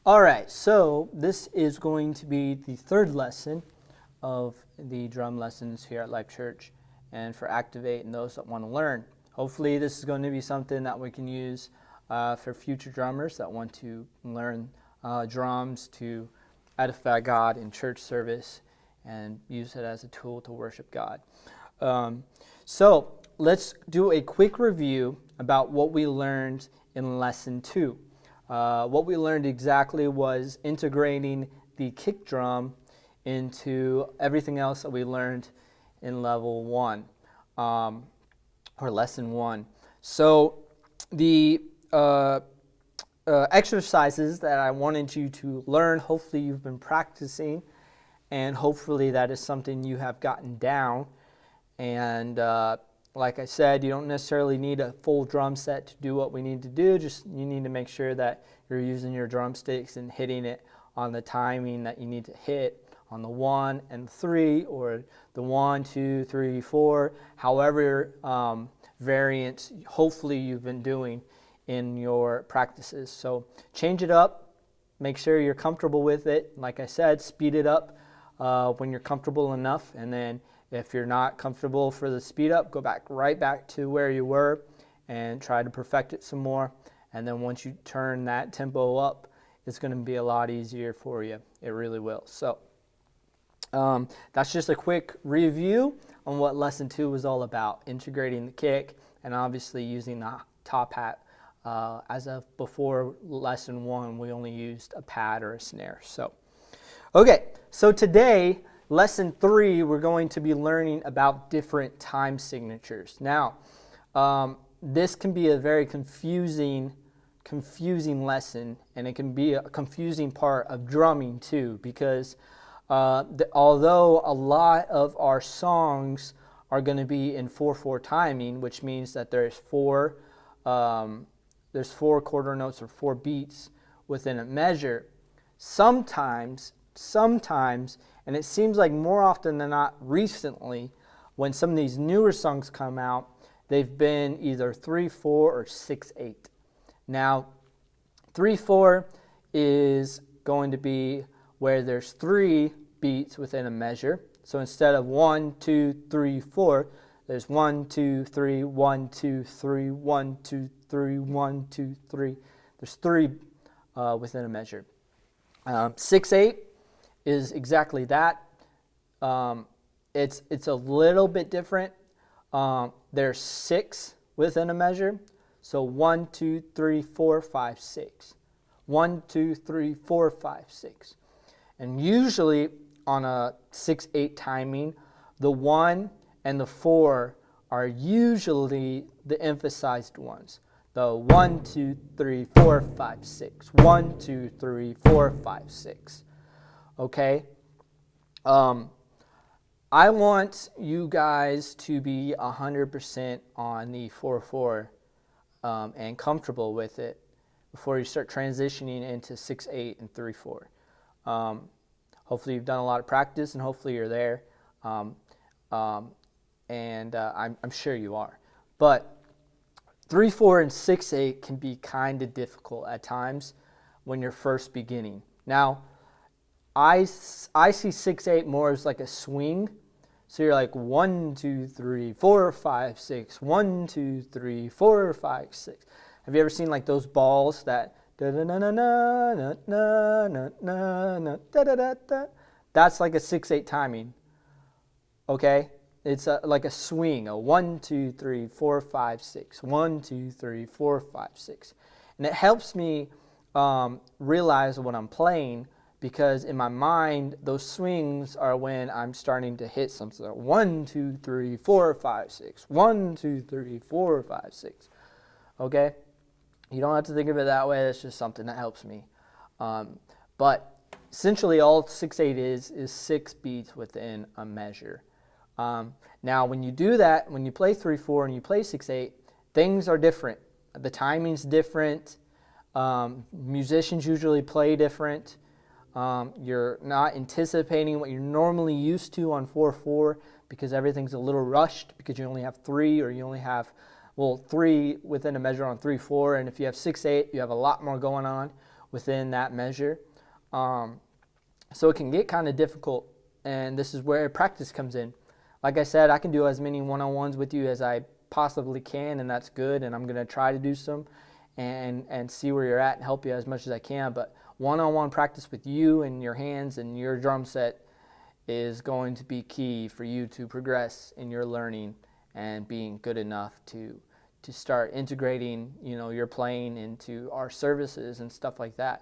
All right, so this is going to be the third lesson of the drum lessons here at LifeChurch, and for Activate and those that want to learn. Hopefully this is going to be something that we can use for future drummers that want to learn drums to edify God in church service and use it as a tool to worship God. So let's do a quick review about what we learned in Lesson 2. What we learned exactly was integrating the kick drum into everything else that we learned in Level 1, or Lesson 1. So the exercises that I wanted you to learn, hopefully you've been practicing, and hopefully that is something you have gotten down. And like I said, you don't necessarily need a full drum set to do what we need to do. Just you need to make sure that you're using your drumsticks and hitting it on the timing that you need to hit on the 1 and 3, or the 1, 2, 3, 4, however variants hopefully you've been doing in your practices. So change it up, make sure you're comfortable with it. Like I said, speed it up when you're comfortable enough, and then if you're not comfortable for the speed up, go right back to where you were and try to perfect it some more. And then once you turn that tempo up, it's going to be a lot easier for you. It really will. So that's just a quick review on what Lesson 2 was all about, integrating the kick and obviously using the top hat. As of before Lesson 1, we only used a pad or a snare. So, okay, so today, Lesson 3, we're going to be learning about different time signatures. Now, this can be a very confusing lesson, and it can be a confusing part of drumming too, because although a lot of our songs are going to be in 4/4 timing, which means that there's four quarter notes or 4 beats within a measure, sometimes, and it seems like more often than not recently, when some of these newer songs come out, they've been either 3/4 or 6/8. Now, 3/4 is going to be where there's 3 beats within a measure. So instead of 1, 2, 3, 4, there's 1, 2, 3, 1, 2, 3, 1, 2, 3, 1, 2, 3. There's 3 within a measure. 6/8 is exactly that. It's a little bit different. There's 6 within a measure. So 1, 2, 3, 4, 5, 6. 1, 2, 3, 4, 5, 6. And usually on a 6/8 timing, the 1 and the 4 are usually the emphasized ones. The 1, 2, 3, 4, 5, 6. 1, 2, 3, 4, 5, 6. Okay? I want you guys to be 100% on the 4/4 and comfortable with it before you start transitioning into 6/8 and 3/4. Hopefully you've done a lot of practice, and hopefully you're there, and I'm sure you are. But 3/4 and 6/8 can be kind of difficult at times when you're first beginning. Now, I see 6/8 more as like a swing. So you're like 1, 2, 3, 4, 5, 6. 1, 2, 3, 4, 5, 6. Have you ever seen like those balls that da da na na na na na na na da da da da? That's like a 6/8 timing. Okay, it's like a swing. A 1, 2, 3, 4, 5, 6. 1, 2, 3, 4, 5, 6. And it helps me realize what I'm playing, because in my mind, those swings are when I'm starting to hit something. 1, 2, 3, 4, 5, 6. 1, 2, 3, 4, 5, 6. Okay? You don't have to think of it that way. That's just something that helps me. But essentially, all 6/8 is 6 beats within a measure. Now, when you do that, when you play 3/4 and you play 6/8, things are different. The timing's different. Musicians usually play different. You're not anticipating what you're normally used to on 4/4 because everything's a little rushed, because you only have 3, or you only have 3 within a measure on 3/4, and if you have 6/8, you have a lot more going on. within that measure. So it can get kind of difficult, and this is where practice comes in. Like I said, I can do as many one-on-ones with you as I possibly can, and that's good, and I'm going to try to do some and see where you're at and help you as much as I can. But one-on-one practice with you and your hands and your drum set is going to be key for you to progress in your learning and being good enough to start integrating, your playing into our services and stuff like that.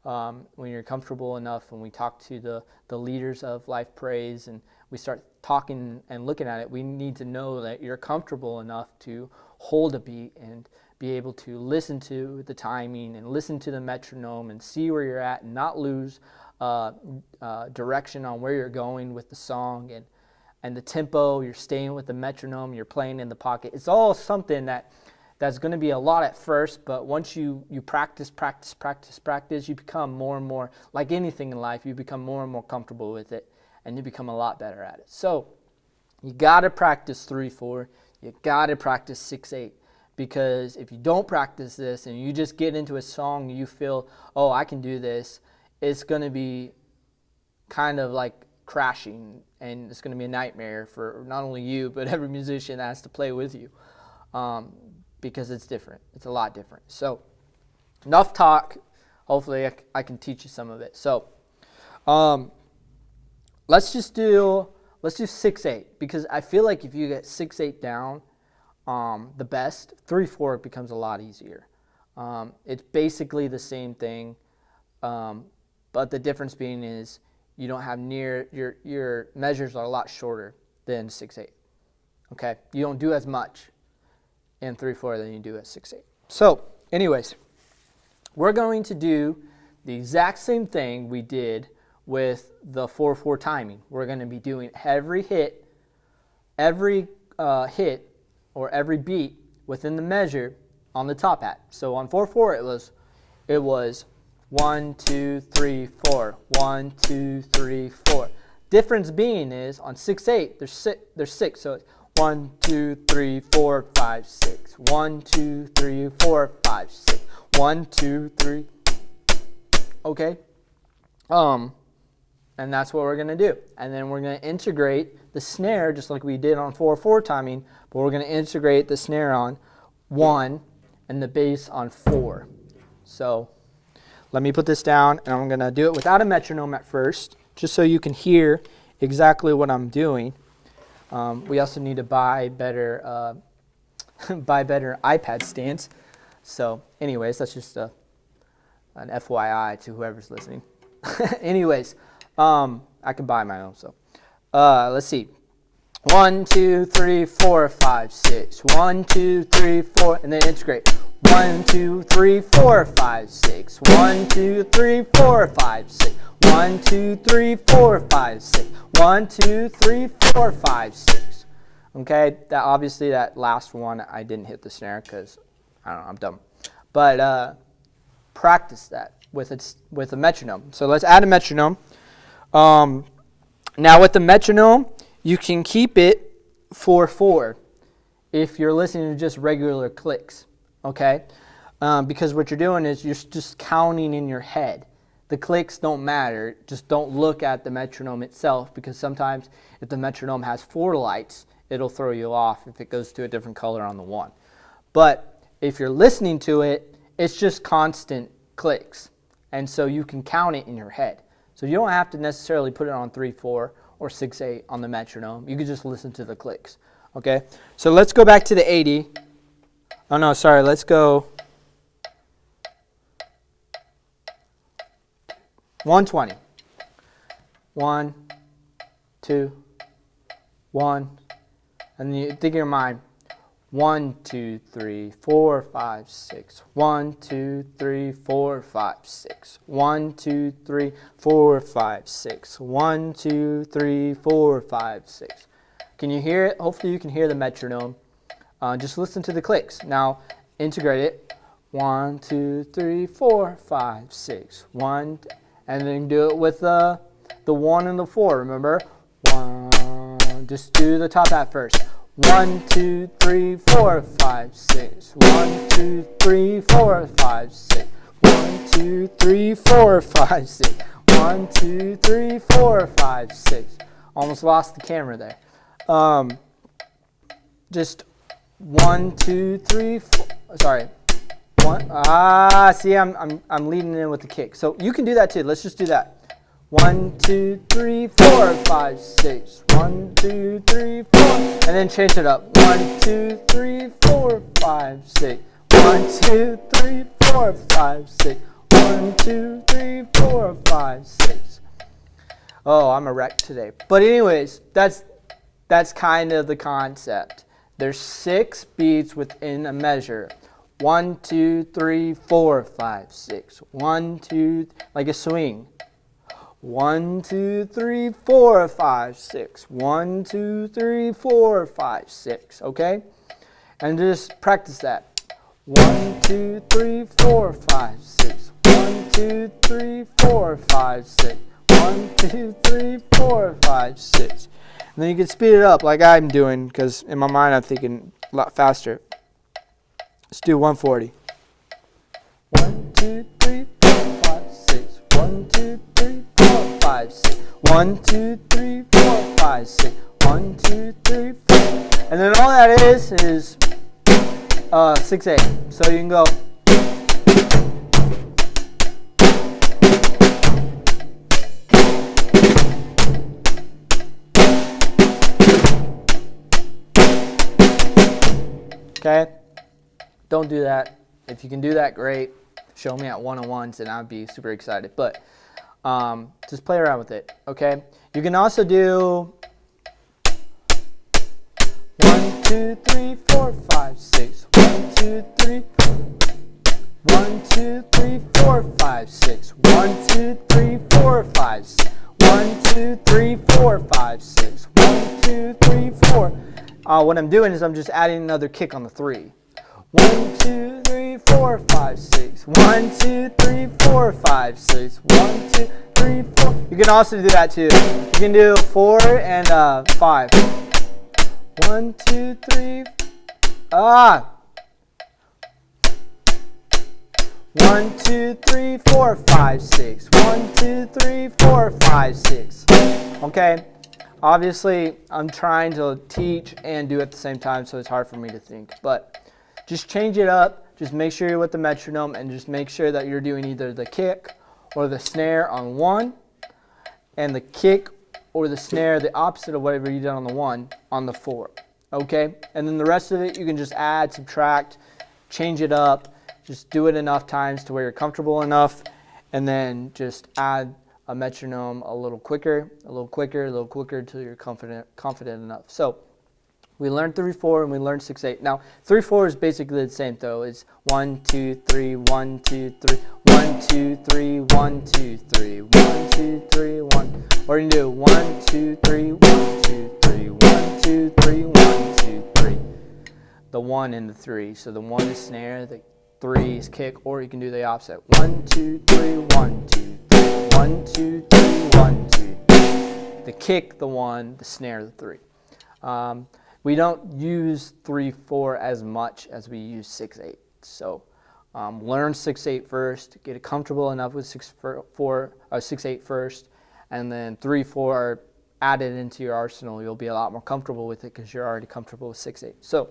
When you're comfortable enough, when we talk to the leaders of Life Praise and we start talking and looking at it, we need to know that you're comfortable enough to hold a beat and be able to listen to the timing and listen to the metronome and see where you're at and not lose direction on where you're going with the song and the tempo. You're staying with the metronome, you're playing in the pocket. It's all something that's going to be a lot at first, but once you practice, you become more and more, like anything in life, you become more and more comfortable with it, and you become a lot better at it. So you got to practice 3/4, you got to practice 6/8, because if you don't practice this and you just get into a song and you feel, oh, I can do this, it's going to be kind of like crashing, and it's going to be a nightmare for not only you, but every musician that has to play with you. Because it's different. It's a lot different. So, enough talk. Hopefully, I can teach you some of it. So, let's do 6/8, because I feel like if you get 6/8 down, the best, 3/4 becomes a lot easier. It's basically the same thing, but the difference being is you don't have your measures are a lot shorter than 6/8. Okay, you don't do as much in 3/4 than you do at 6/8. So, anyways, we're going to do the exact same thing we did with the 4/4 timing. We're going to be doing every hit or every beat within the measure on the top hat. So on 4/4 it was 1, 2, 3, 4, 1, 2, 3, 4. Difference being is on 6/8 there's six, so it's 1, 2, 3, 4, 5, 6. 1, 2, 3, 4, 5, 6. 1, 2, 3. Okay. And that's what we're going to do. And then we're going to integrate the snare just like we did on 4/4 timing, but we're going to integrate the snare on 1 and the bass on 4. So let me put this down, and I'm going to do it without a metronome at first, just so you can hear exactly what I'm doing. We also need to buy better iPad stands. So anyways, that's just an FYI to whoever's listening. Anyways, I can buy my own. So let's see. 1, 2, 3, 4, 5, 6. 1, 2, 3, 4, and then integrate. 1, 2, 3, 4, 5, 6. 1, 2, 3, 4, 5, 6. 1, 2, 3, 4, 5, 6. 1, 2, 3, 4, 5, 6. Okay, that last one I didn't hit the snare because I don't know, I'm dumb. But practice that with a metronome. So let's add a metronome. Now with the metronome, you can keep it 4/4 if you're listening to just regular clicks. Okay, because what you're doing is you're just counting in your head. The clicks don't matter. Just don't look at the metronome itself, because sometimes if the metronome has 4 lights, it'll throw you off if it goes to a different color on the one. But if you're listening to it, it's just constant clicks. And so you can count it in your head. So you don't have to necessarily put it on 3/4 or 6/8 on the metronome. You can just listen to the clicks. Okay? So let's go back to the 80. Oh no, sorry, let's go 120. 1, 2, 1. And then you think in your mind, 1, 2, 3, 4, 5, 6. 1, 2, 3, 4, 5, 6. 1, 2, 3, 4, 5, 6. 1, 2, 3, 4, 5, 6. Can you hear it? Hopefully you can hear the metronome. Just listen to the clicks. Now integrate it. 1, 2, 3, 4, 5, 6. 1, and then do it with the 1 and the 4. Remember? 1. Just do the top hat first. 1, 2, 3, 4, 5, 6. 1, 2, 3, 4, 5, 6. 1, 1, 2, 3, 4, 5, 6. 1, 2, 3, 4, 5, 6. Almost lost the camera there. Just 1, 2, 3, 4. Sorry. See, I'm leading in with the kick. So you can do that too. Let's just do that. 1, 2, 3, 4, 5, 6. 1, 2, 3, 4. And then change it up. 1, 2, 3, 4, 5, 6. 1, 2, 3, 4, 5, 6. 1, 2, 3, 4, 5, 6. Oh, I'm a wreck today. But anyways, that's kind of the concept. There's 6 beats within a measure. 1, 2, 3, 4, 5, 6. 1, 2, like a swing. 1, 2, 3, 4, 5, 6. 1, 2, 3, 4, 5, 6. Okay? And just practice that. 1, 2, 3, 4, 5, 6. 1, 2, 3, 4, 5, 6. 1, 2, 3, 4, 5, 6. And then you can speed it up like I'm doing, because in my mind I'm thinking a lot faster. Let's do 140. 1, 2, 3, 4, 5, 6. 1, 2, 3, 4, 5, 6. 1, 2, 3, 4, 5, 6. 1, 2, 3, 4. And then all that is 6/8. So you can go. Okay? Don't do that. If you can do that, great. Show me at one-on-ones and I'd be super excited. But just play around with it, okay? You can also do 1, 2, 3, 4, 5, 6. 1, 2, 3. 1, 2, 3, 4, 5, 6. 1, 2, 3, 4, 5, 6. 1, 2, 3, 4, 5, 6. 1, 2, 3, 4. What I'm doing is I'm just adding another kick on the 3. 1, 2, 3, 4, 5, 6. 1, 2, 3, 4, 5, 6. 1, 2, 3, 4. You can also do that too. You can do 4 and 5. 1, 2, 3. 1, 2, 3, 4, 5, 6. 1, 2, 3, 4, 5, 6. Okay. Obviously, I'm trying to teach and do it at the same time, so it's hard for me to think. But just change it up. Just make sure you're with the metronome, and just make sure that you're doing either the kick or the snare on 1, and the kick or the snare, the opposite of whatever you did on the 1, on the 4. Okay? And then the rest of it, you can just add, subtract, change it up. Just do it enough times to where you're comfortable enough, and then just add a metronome a little quicker, a little quicker, a little quicker until you're confident enough. So we learned 3/4 and we learned 6/8. Now 3/4 is basically the same though. It's 1, 2, 3, 1, 2, 3, 1, 2, 3, 1, 2, 3, 1, 2, 3, 1. Or you can do 1, 2, 3, 1, 2, 3, 1, 2, 3, 1, 2, 3. The 1 and the 3. So the 1 is snare, the 3 is kick, or you can do the opposite. 1, 2, 3, 1, 2, 3. 1, 2, 3, 1, 2, 3. The kick, the 1, the snare, the 3. We don't use 3/4 as much as we use 6/8. So learn 6/8 first, get comfortable enough with 6/8 first, and then 3/4 add it into your arsenal. You'll be a lot more comfortable with it because you're already comfortable with 6/8. So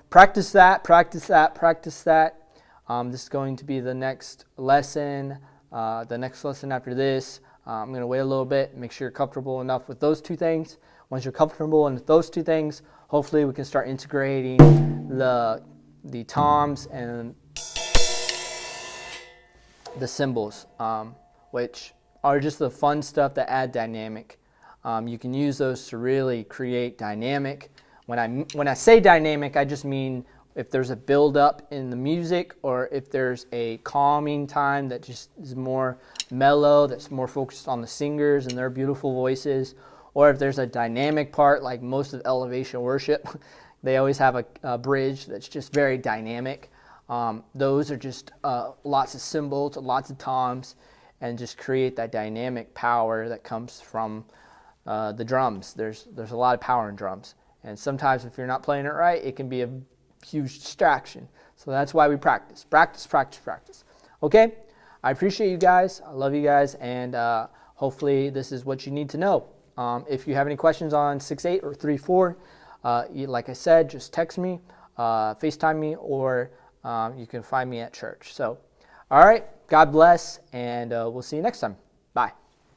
practice that, practice that, practice that. This is going to be the next lesson. The next lesson after this, I'm going to wait a little bit, make sure you're comfortable enough with those two things. Once you're comfortable with those two things, hopefully we can start integrating the toms and the cymbals, which are just the fun stuff that add dynamic. You can use those to really create dynamic. When I say dynamic, I just mean if there's a build-up in the music, or if there's a calming time that just is more mellow, that's more focused on the singers and their beautiful voices, or if there's a dynamic part like most of Elevation Worship, they always have a bridge that's just very dynamic. Those are just lots of cymbals, lots of toms, and just create that dynamic power that comes from the drums. There's a lot of power in drums, and sometimes if you're not playing it right, it can be a huge distraction. So that's why we practice. Practice, practice, practice. Okay, I appreciate you guys. I love you guys, and hopefully this is what you need to know. If you have any questions on 6.8 or 3.4, like I said, just text me, FaceTime me, or you can find me at church. So, all right, God bless, and we'll see you next time. Bye.